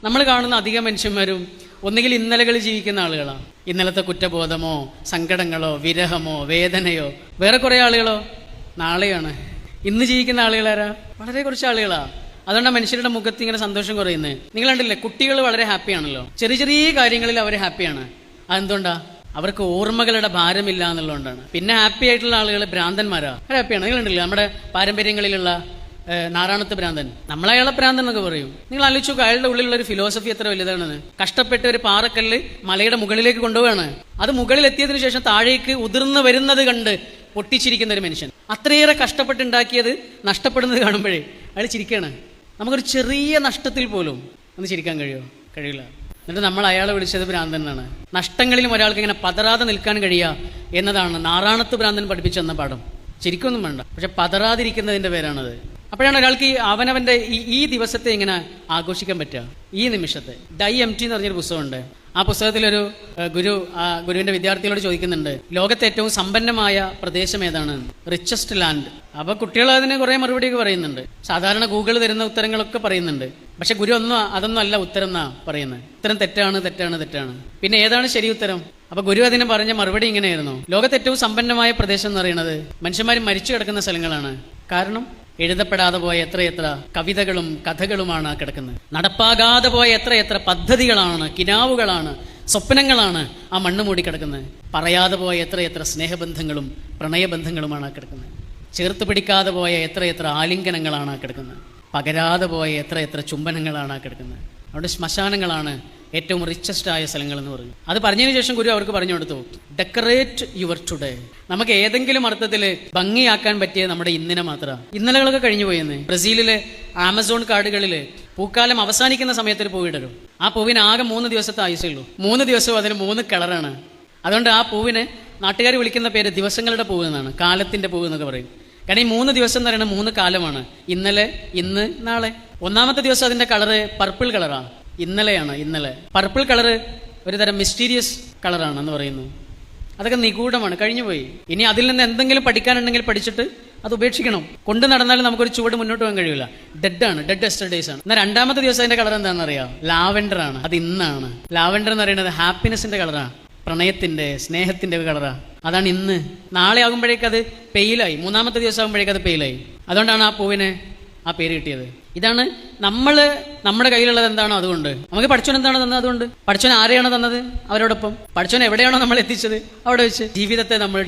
നമ്മൾ കാണുന്ന അധിക മനുഷ്യന്മാരും ഒന്നുകിൽ ഇന്നലകളിൽ ജീവിക്കുന്ന ആളുകളാണ്. ഇന്നലത്തെ കുറ്റബോധമോ സങ്കടങ്ങളോ വിരഹമോ വേദനയോ. വേറെ കുറേ ആളുകളോ നാളെയാണ്. ഇന്ന് ജീവിക്കുന്ന ആളുകളാരാ? വളരെ കുറച്ച് ആളുകളാ. അതുകൊണ്ടാണ് മനുഷ്യരുടെ മുഖത്ത് ഇങ്ങനെ സന്തോഷം കുറയുന്നത്. നിങ്ങൾ കണ്ടില്ലേ, കുട്ടികൾ വളരെ ഹാപ്പിയാണല്ലോ. ചെറിയ ചെറിയ കാര്യങ്ങളിൽ അവർ ഹാപ്പിയാണ്. അതെന്തുകൊണ്ടാ? അവർക്ക് ഓർമ്മകളുടെ ഭാരമില്ല എന്നുള്ളതുകൊണ്ടാണ്. പിന്നെ ഹാപ്പി ആയിട്ടുള്ള ആളുകൾ ഭ്രാന്തന്മാരാ. ഹാപ്പിയാണ്. നിങ്ങൾ കണ്ടില്ലേ, നമ്മുടെ പാരമ്പര്യങ്ങളിലുള്ള നാരായണത്ത് ഭ്രാന്തൻ, നമ്മളയാളെ ഭ്രാന്തൻ എന്നൊക്കെ പറയും. നിങ്ങൾ ആലോചിച്ചു, അയാളുടെ ഉള്ളിലുള്ള ഒരു ഫിലോസഫി എത്ര വലുതാണെന്ന്. കഷ്ടപ്പെട്ട് ഒരു പാറക്കല്ല് മലയുടെ മുകളിലേക്ക് കൊണ്ടുപോവാണ്. അത് മുകളിലെത്തിയതിനു ശേഷം താഴേക്ക് ഉതിർന്നു വരുന്നത് കണ്ട് പൊട്ടിച്ചിരിക്കുന്ന ഒരു മനുഷ്യൻ. അത്രയേറെ കഷ്ടപ്പെട്ടുണ്ടാക്കിയത് നഷ്ടപ്പെടുന്നത് കാണുമ്പോഴേ അയാൾ ചിരിക്കുകയാണ്. നമുക്കൊരു ചെറിയ നഷ്ടത്തിൽ പോലും ഒന്ന് ചിരിക്കാൻ കഴിയില്ല. എന്നിട്ട് നമ്മൾ അയാളെ വിളിച്ചത് ഭ്രാന്തൻ എന്നാണ്. നഷ്ടങ്ങളിലും ഒരാൾക്ക് ഇങ്ങനെ പതറാതെ നിൽക്കാൻ കഴിയുക എന്നതാണ് നാരായണത്ത് ഭ്രാന്തൻ പഠിപ്പിച്ചു തന്ന പാഠം. ചിരിക്കൊന്നും വേണ്ട, പക്ഷെ പതറാതിരിക്കുന്നതിൻ്റെ പേരാണത്. അപ്പോഴാണ് ഒരാൾക്ക് അവനവൻ്റെ ഈ ദിവസത്തെ ഇങ്ങനെ ആഘോഷിക്കാൻ പറ്റുക. ഈ നിമിഷത്തെ ഡൈ എം ടി എന്ന് പറഞ്ഞൊരു പുസ്തകമുണ്ട്. ആ പുസ്തകത്തിലൊരു ഗുരുവിന്റെ വിദ്യാർത്ഥികളോട് ചോദിക്കുന്നുണ്ട്, ലോകത്തെ ഏറ്റവും സമ്പന്നമായ പ്രദേശം ഏതാണ്? Richest land. അപ്പൊ കുട്ടികൾ അതിന് കുറെ മറുപടിയൊക്കെ പറയുന്നുണ്ട്. സാധാരണ ഗൂഗിൾ തരുന്ന ഉത്തരങ്ങളൊക്കെ പറയുന്നുണ്ട്. പക്ഷെ ഗുരു അതൊന്നും അല്ല ഉത്തരം എന്നാ പറയുന്നത്. ഉത്തരം തെറ്റാണ്. പിന്നെ ഏതാണ് ശരി ഉത്തരം? അപ്പൊ ഗുരു അതിന് പറഞ്ഞ മറുപടി ഇങ്ങനെയായിരുന്നു: ലോകത്തെ ഏറ്റവും സമ്പന്നമായ പ്രദേശം എന്ന് പറയുന്നത് മനുഷ്യന്മാർ മരിച്ചു കിടക്കുന്ന സ്ഥലങ്ങളാണ്. കാരണം എഴുതപ്പെടാതെ പോയ എത്രയെത്ര കവിതകളും കഥകളുമാണ് കിടക്കുന്നത്. നടപ്പാകാതെ പോയ എത്രയെത്ര പദ്ധതികളാണ്, കിനാവുകളാണ്, സ്വപ്നങ്ങളാണ് ആ മണ്ണ് മൂടി കിടക്കുന്നത്. പറയാതെ പോയ എത്രയെത്ര സ്നേഹബന്ധങ്ങളും പ്രണയബന്ധങ്ങളുമാണ് കിടക്കുന്നത്. ചേർത്ത് പിടിക്കാതെ പോയ എത്രയെത്ര ആലിംഗനങ്ങളാണ് കിടക്കുന്നത്. പകരാതെ പോയ എത്രയെത്ര ചുംബനങ്ങളാണ് കിടക്കുന്നത്. അവിടെ ശ്മശാനങ്ങളാണ് ഏറ്റവും റിച്ചസ്റ്റ് ആയ സ്ഥലങ്ങൾ എന്ന് പറഞ്ഞു. അത് പറഞ്ഞതിന് ശേഷം ഗുരു അവർക്ക് പറഞ്ഞു കൊടുത്തു, ഡെക്കറേറ്റ് യുവർ ടുഡേ. നമുക്ക് ഏതെങ്കിലും അർത്ഥത്തിൽ ഭംഗിയാക്കാൻ പറ്റിയ നമ്മുടെ ഇന്നലെ മാത്രം. ഇന്നലകളൊക്കെ കഴിഞ്ഞു പോയെന്ന്. ബ്രസീലിലെ ആമസോൺ കാടുകളിൽ പൂക്കാലം അവസാനിക്കുന്ന സമയത്ത് ഒരു പൂവിടരും. ആ പൂവിന് ആകെ 3 ദിവസത്തെ ആയുസുള്ളൂ. 3 ദിവസവും അതിന് 3 കളറാണ്. അതുകൊണ്ട് ആ പൂവിന് നാട്ടുകാർ വിളിക്കുന്ന പേര് ദിവസങ്ങളുടെ പൂവ് എന്നാണ്. കാലത്തിന്റെ പൂവ് എന്നൊക്കെ പറയും. കാരണം ഈ 3 ദിവസം എന്ന് പറയുന്നത് 3 കാലമാണ്. ഇന്നലെ, ഇന്ന്, നാളെ. ഒന്നാമത്തെ ദിവസം അതിന്റെ കളറ് പർപ്പിൾ കളറാണ്. ഇന്നലെ പർപ്പിൾ കളറ് ഒരു തരം മിസ്റ്റീരിയസ് കളറാണെന്ന് പറയുന്നു. അതൊക്കെ നിഗൂഢമാണ്, കഴിഞ്ഞുപോയി. ഇനി അതിൽ നിന്ന് എന്തെങ്കിലും പഠിക്കാനുണ്ടെങ്കിൽ പഠിച്ചിട്ട് അത് ഉപേക്ഷിക്കണം. കൊണ്ടു നടന്നാലും നമുക്കൊരു ചുവട് മുന്നോട്ട് പോകാൻ കഴിയില്ല. ഡെഡ് എസ്റ്റർഡേയ്സ് ആണ്. എന്നാൽ രണ്ടാമത്തെ ദിവസം അതിന്റെ കളർ എന്താണെന്ന് അറിയാം? ലാവെൻഡർ ആണ്. അത് ഇന്നാണ്. ലാവെൻഡർ എന്ന് പറയുന്നത് ഹാപ്പിനെസിന്റെ കളറാണ്, പ്രണയത്തിന്റെ സ്നേഹത്തിന്റെ കളറാ. അതാണ് ഇന്ന്. നാളെ ആകുമ്പോഴേക്ക് അത് പെയിലായി. 3-ാമത്തെ ദിവസം ആകുമ്പോഴേക്ക് അത് പെയിലായി. അതുകൊണ്ടാണ് ആ പൂവിന് ആ പേര് കിട്ടിയത്. ഇതാണ് നമ്മുടെ കയ്യിലുള്ളത് എന്താണോ അതുകൊണ്ട്. നമുക്ക് പഠിച്ചോൻ എന്താണോ തന്നത് അതുകൊണ്ട്. പഠിച്ചോൻ ആരെയാണോ തന്നത് അവരോടൊപ്പം. പഠിച്ചോൻ എവിടെയാണോ നമ്മൾ എത്തിച്ചത് അവിടെ വെച്ച് ജീവിതത്തെ നമ്മൾ